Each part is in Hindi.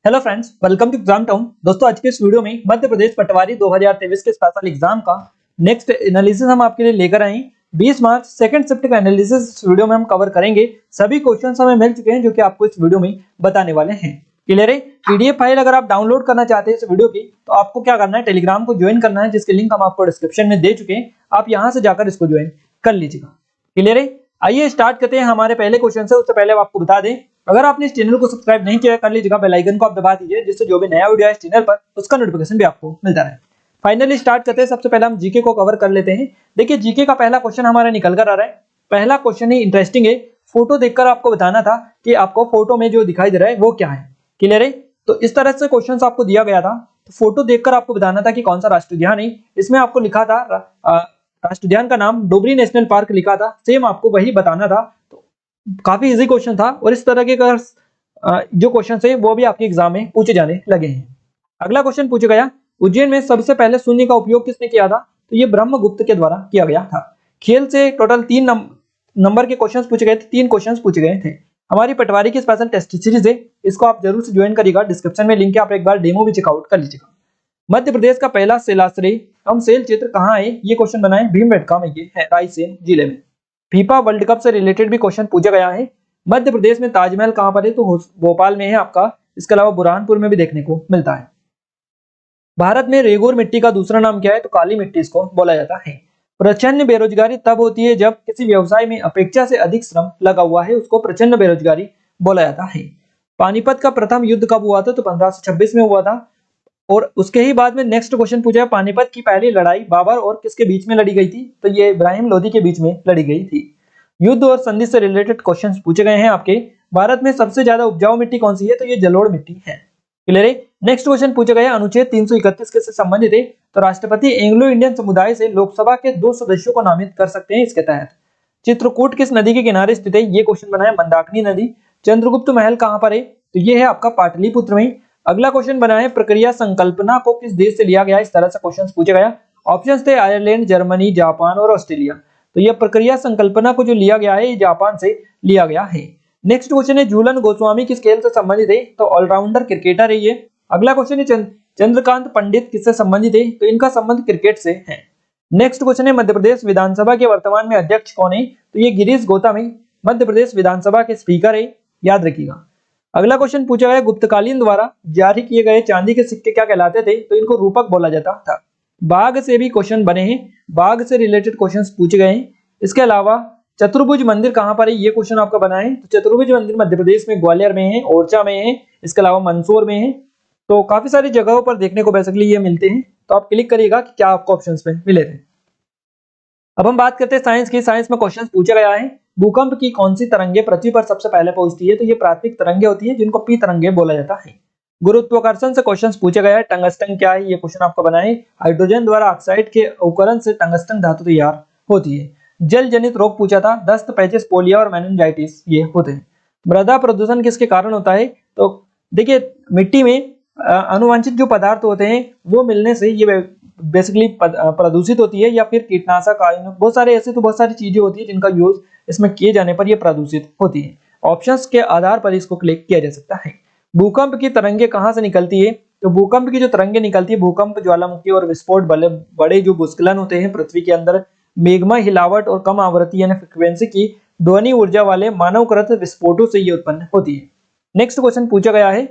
Hello friends, welcome to exam town. दोस्तों, आज के इस वीडियो में मध्य प्रदेश पटवारी 2023 के स्पेशल एग्जाम का नेक्स्ट एनालिसिस हम आपके लिए लेकर आए हैं। 20 मार्च सेकंड शिफ्ट का एनालिसिस इस वीडियो में हम कवर करेंगे। सभी क्वेश्चंस हमें मिल चुके हैं जो कि आपको इस वीडियो में बताने वाले हैं। क्लियर है? पीडीएफ फाइल अगर आप डाउनलोड करना चाहते हैं इस वीडियो की, तो आपको क्या करना है, टेलीग्राम को ज्वाइन करना है, जिसके लिंक हम आपको डिस्क्रिप्शन में दे चुके हैं। आप यहां से जाकर इसको ज्वाइन कर लीजिएगा। क्लियर है? आइए स्टार्ट करते हैं हमारे पहले क्वेश्चन से। उससे पहले आपको बता दें, अगर आपने इस चैनल को सब्सक्राइब नहीं किया, कर लीजिएगा। बेल आइकन को आप दबा दीजिए, जिससे जो भी नया वीडियो है इस चैनल पर उसका नोटिफिकेशन भी आपको मिलता रहे। फाइनली स्टार्ट करते हैं। सबसे पहले हम जीके को कवर कर लेते हैं। देखिए, जीके का पहला क्वेश्चन हमारा निकल कर आ रहा है। पहला क्वेश्चन ही इंटरेस्टिंग है। फोटो देखकर आपको बताना था कि आपको फोटो में जो दिखाई दे रहा है वो क्या है। क्लियर है? तो इस तरह से क्वेश्चन आपको दिया गया था। तो फोटो देखकर आपको बताना था कि कौन सा राष्ट्रीय उद्यान है। इसमें आपको लिखा था राष्ट्रीय उद्यान का नाम डोबरी नेशनल पार्क लिखा था। सेम आपको वही बताना था। तो काफी इजी क्वेश्चन था, और इस तरह के जो क्वेश्चन है वो भी आपके एग्जाम में पूछे जाने लगे हैं। अगला क्वेश्चन पूछा गया, उज्जैन में सबसे पहले शून्य का उपयोग किसने किया था? तो ये ब्रह्मगुप्त के द्वारा किया गया था। खेल से टोटल 3 नंबर के क्वेश्चंस पूछे गए थे। 3 क्वेश्चंस पूछे गए थे। हमारी पटवारी की स्पेशल टेस्ट सीरीज है, इसको आप जरूर से ज्वाइन करिएगा। डिस्क्रिप्शन में लिंक है, आप एक बार डेमो भी चेकआउट कर लीजिएगा। मध्य प्रदेश का पहला शैलाश्रय एवं शैल क्षेत्र कहाँ है? ये क्वेश्चन बना है भीमबेटका में, ये है रायसेन जिले में। फीफा वर्ल्ड कप से रिलेटेड भी क्वेश्चन पूछा गया है। मध्य प्रदेश में ताजमहल कहां पर है? तो भोपाल में है आपका। इसके अलावा बुरहानपुर में भी देखने को मिलता है। भारत में रेगुर मिट्टी का दूसरा नाम क्या है? तो काली मिट्टी इसको बोला जाता है। प्रचंड बेरोजगारी तब होती है जब किसी व्यवसाय में अपेक्षा से अधिक श्रम लगा हुआ है, उसको प्रचंड बेरोजगारी बोला जाता है। पानीपत का प्रथम युद्ध कब हुआ था? तो 1526 में हुआ था। और उसके ही बाद में नेक्स्ट क्वेश्चन पूछा है, पानीपत की पहली लड़ाई बाबर और किसके बीच में लड़ी गई थी? तो ये इब्राहिम लोदी के बीच में लड़ी गई थी। युद्ध और संधि से रिलेटेड क्वेश्चंस पूछे गए हैं आपके। भारत में सबसे ज्यादा उपजाऊ मिट्टी कौन सी है? तो ये जलोढ़ मिट्टी है। क्लियर है? नेक्स्ट क्वेश्चन पूछा गया, अनुच्छेद 331 किससे संबंधित है? तो राष्ट्रपति एंग्लो इंडियन समुदाय से लोकसभा के 2 सदस्यों को नामित कर सकते हैं इसके तहत। चित्रकूट किस नदी के किनारे स्थित है? ये क्वेश्चन बना है मंदाकिनी नदी। चंद्रगुप्त महल कहां पर है? तो ये है आपका पाटलिपुत्र में। अगला क्वेश्चन बना है, प्रक्रिया संकल्पना को किस देश से लिया गया? इस तरह से क्वेश्चन पूछा गया। ऑप्शंस थे आयरलैंड, जर्मनी, जापान और ऑस्ट्रेलिया। तो यह प्रक्रिया संकल्पना को जो लिया गया है, ये जापान से लिया गया है। नेक्स्ट क्वेश्चन है, झूलन गोस्वामी किस खेल से संबंधित है? तो ऑलराउंडर क्रिकेटर है ये। अगला क्वेश्चन है, चंद्रकांत पंडित किससे संबंधित है? तो इनका संबंध क्रिकेट से है। नेक्स्ट क्वेश्चन है, मध्य प्रदेश विधानसभा के वर्तमान में अध्यक्ष कौन है? तो ये गिरीश गौतम है, मध्य प्रदेश विधानसभा के स्पीकर है, याद रखिएगा। अगला क्वेश्चन पूछा गया, गुप्तकालीन द्वारा जारी किए गए चांदी के सिक्के क्या कहलाते थे? तो इनको रूपक बोला जाता था। बाघ से भी क्वेश्चन बने हैं, बाघ से रिलेटेड क्वेश्चंस पूछे गए हैं। इसके अलावा चतुर्भुज मंदिर कहां पर है? ये क्वेश्चन आपका बना है। तो चतुर्भुज मंदिर मध्य प्रदेश में ग्वालियर में है, ओरछा में है, इसके अलावा मंदसौर में है। तो काफी सारी जगहों पर देखने को बेसिकली ये मिलते हैं। तो आप क्लिक करिएगा कि क्या आपको ऑप्शंस में मिले थे। अब हम बात करते हैं साइंस की। साइंस में क्वेश्चन पूछा गया है, भूकंप की कौन सी तरंगे पृथ्वी पर सबसे पहले पहुंचती है? तो ये प्राथमिक तरंगे होती है, जिनको पी तरंगे बोला जाता है। गुरुत्वाकर्षण से क्वेश्चन पूछा गया है, टंगस्टन क्या है? ये क्वेश्चन आपको बना है। हाइड्रोजन द्वारा ऑक्साइड के अवकरण से टंगस्टन धातु तैयार होती है। जल जनित रोग पूछा था, दस्त, पेचिस, पोलियो और मेनिंजाइटिस ये होते हैं। मृदा प्रदूषण किसके कारण होता है? तो देखिए, मिट्टी में अनुवांछित जो पदार्थ होते हैं वो मिलने से ये बेसिकली प्रदूषित होती है, या फिर कीटनाशक, बहुत सारे ऐसे तो बहुत सारी चीजें होती है जिनका यूज इसमें किए जाने पर ये प्रदूषित होती है। ऑप्शंस के आधार पर इसको क्लिक किया जा सकता है। भूकंप की तरंगे कहां से निकलती है? तो भूकंप की जो तरंगे निकलती है, भूकंप, ज्वालामुखी और विस्फोट बड़े जो भूस्खलन होते हैं पृथ्वी के अंदर, मेग्मा, हिलावट और कम आवृत्ति यानी फ्रिक्वेंसी की ध्वनि ऊर्जा वाले मानवकृत विस्फोटों से ये उत्पन्न होती है। नेक्स्ट क्वेश्चन पूछा गया है,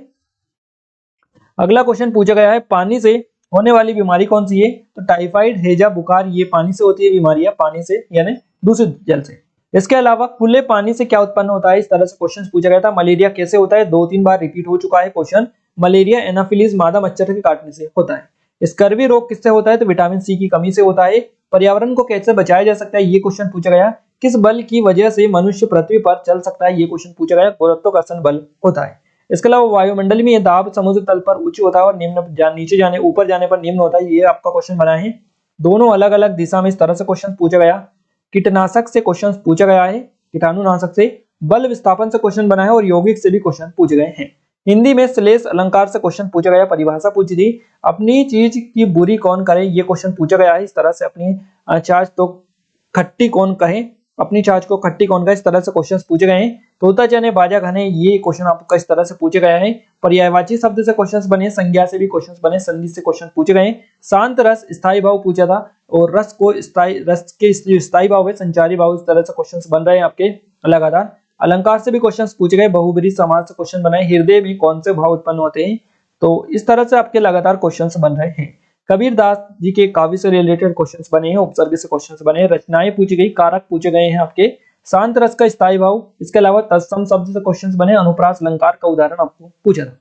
अगला क्वेश्चन पूछा गया है, पानी से होने वाली बीमारी कौन सी है? तो टाइफाइड, हैजा, बुखार ये पानी से होती है बीमारियां, पानी से यानी दूषित जल से। इसके अलावा खुले पानी से क्या उत्पन्न होता है? इस तरह से क्वेश्चन पूछा गया था। मलेरिया कैसे होता है? 2-3 बार रिपीट हो चुका है क्वेश्चन। मलेरिया एनाफिलीज मादा मच्छर के काटने से होता है। स्कर्वी रोग किससे होता है? तो विटामिन सी की कमी से होता है। पर्यावरण को कैसे बचाया जा सकता है? ये क्वेश्चन पूछा गया। किस बल की वजह से मनुष्य पृथ्वी पर चल सकता है? ये क्वेश्चन पूछा गया। गुरुत्वाकर्षण बल होता है। इसके अलावा वायुमंडल में यह दाब समुद्र तल पर उच्च होता है और नीचे जाने ऊपर जाने पर निम्न होता है। ये आपका क्वेश्चन बना है। दोनों अलग अलग दिशा में इस तरह से क्वेश्चन पूछा गया। कीटनाशक से क्वेश्चन पूछा गया है, कीटाणुनाशक से। बल विस्थापन से क्वेश्चन बना है और यौगिक से भी क्वेश्चन पूछे गए हैं। हिंदी में श्लेष अलंकार से क्वेश्चन पूछा गया, परिभाषा पूछी थी। अपनी चीज की बुरी कौन करे? ये क्वेश्चन पूछा गया है। इस तरह से अपनी छाछ तो खट्टी कौन कहे? अपनी छाछ को खट्टी कौन का, इस तरह से क्वेश्चंस पूछे गए हैं। तोता चने बाजा खाने, ये क्वेश्चन आपका इस तरह से पूछे गए हैं। पर्यायवाची शब्द से क्वेश्चंस बने, संज्ञा से भी क्वेश्चंस बने, संधि से क्वेश्चन पूछे गए हैं। शांत रस स्थायी भाव पूछा था, और रस के जो स्थायी भाव है संचारी भाव, इस तरह से क्वेश्चंस बन रहे हैं आपके लगातार। अलंकार से भी क्वेश्चंस पूछे गए, बहुब्रीहि समास से क्वेश्चन बनाए, हृदय में कौन से भाव उत्पन्न होते हैं, तो इस तरह से आपके लगातार क्वेश्चंस बन रहे हैं। कबीर दास जी के काव्य से रिलेटेड क्वेश्चंस बने हैं, उपसर्ग से क्वेश्चंस बने हैं, रचनाएं पूछी गई, कारक पूछे गए हैं आपके, शांत रस का स्थायी भाव, इसके अलावा तत्सम शब्द से क्वेश्चंस बने, अनुप्रास अलंकार का उदाहरण आपको पूछा था।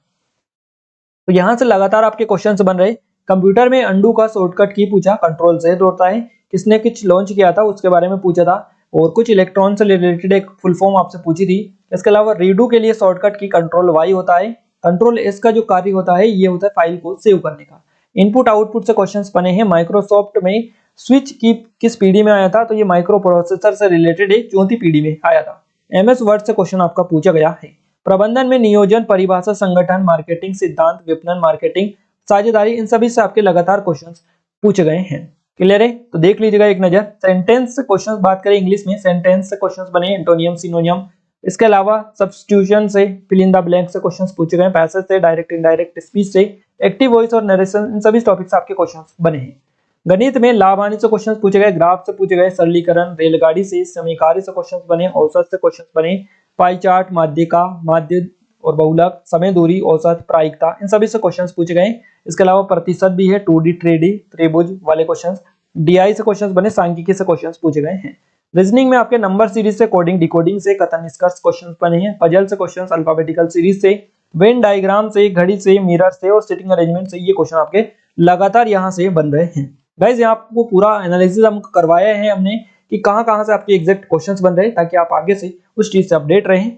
तो यहाँ से लगातार आपके क्वेश्चंस बन रहे। कंप्यूटर में अंडू का शॉर्टकट की पूछा, कंट्रोल Z होता है, किसने कुछ लॉन्च किया था उसके बारे में पूछा था, और कुछ इलेक्ट्रॉन से रिलेटेड एक फुल फॉर्म आपसे पूछी थी। इसके अलावा रीडू के लिए शॉर्टकट की कंट्रोल Y होता है, कंट्रोल S का जो कार्य होता है ये होता है फाइल को सेव करने का। इनपुट आउटपुट से क्वेश्चंस बने हैं। माइक्रोसॉफ्ट में स्विच की किस पीढ़ी में आया था, तो ये माइक्रो प्रोसेसर से रिलेटेड एक 4वीं पीढ़ी में आया था। MS वर्ड से क्वेश्चन आपका पूछा गया है। प्रबंधन में नियोजन, परिभाषा, संगठन, मार्केटिंग, सिद्धांत, विपणन, मार्केटिंग, साझेदारी, इन सभी से आपके लगातार क्वेश्चंस पूछे गए हैं। क्लियर है? तो देख लीजिएगा एक नजर। सेंटेंस से क्वेश्चंस बात करें इंग्लिश में, सेंटेंस से क्वेश्चंस बने, एंटोनियम, सिनोनियम, इसके अलावा सब्स्टिट्यूशन से, फिल इन द ब्लैंक से क्वेश्चंस पूछे गए, पैसेज से, डायरेक्ट इनडायरेक्ट स्पीच से, एक्टिव वॉइस और नरेशन, इन सभी टॉपिक से आपके क्वेश्चंस बने हैं। गणित में लाभ हानि से क्वेश्चंस पूछे गए, ग्राफ से पूछे गए, सरलीकरण, रेलगाड़ी से, समीकरण से क्वेश्चंस बने, औसत से क्वेश्चंस बने, पाई चार्ट, माध्यिका, माध्य और बहुलक, समय दूरी, औसत, प्रायिकता, इन सभी से क्वेश्चंस पूछे गए। इसके अलावा प्रतिशत भी है, 2D 3D त्रिभुज वाले क्वेश्चंस, DI से क्वेश्चंस बने, सांख्यिकी से क्वेश्चंस पूछे गए हैं। रीजनिंग में आपके नंबर सीरीज से, कोडिंग डिकोडिंग से, कथन निष्कर्ष क्वेश्चंस बने हैं। पजल से क्वेश्चंस, अल्फाबेटिकल सीरीज से, वेन डायग्राम से, घड़ी से, मिरर से और सिटिंग अरेंजमेंट से ये क्वेश्चन आपके लगातार यहाँ से बन रहे हैं। गाइस यहाँ आपको पूरा एनालिसिस हम करवाया है हमने कि कहाँ से आपके एग्जैक्ट क्वेश्चंस बन रहे हैं, ताकि आप आगे से उस चीज से अपडेट रहें।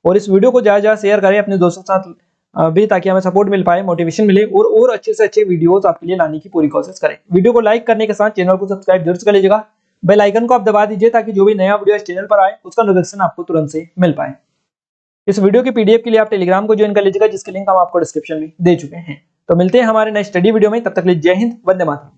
और इस वीडियो को ज्यादा शेयर करें अपने दोस्तों के साथ भी, ताकि हमें सपोर्ट मिल पाए, मोटिवेशन मिले, और अच्छे से अच्छे वीडियोस आपके लिए लाने की पूरी कोशिश करें। वीडियो को लाइक करने के साथ चैनल को सब्सक्राइब जरूर कर लीजिएगा, बेल आइकन को आप दबा दीजिए, ताकि जो भी नया वीडियो इस चैनल पर आए उसका नोटिफिकेशन आपको तुरंत से मिल पाए। इस वीडियो की PDF के लिए आप टेलीग्राम को ज्वाइन कर लीजिएगा, जिसकी लिंक हम आपको डिस्क्रिप्शन में दे चुके हैं। तो मिलते हैं हमारे नेक्स्ट स्टडी वीडियो में, तब तक के लिए जय हिंद, वंदे मातरम।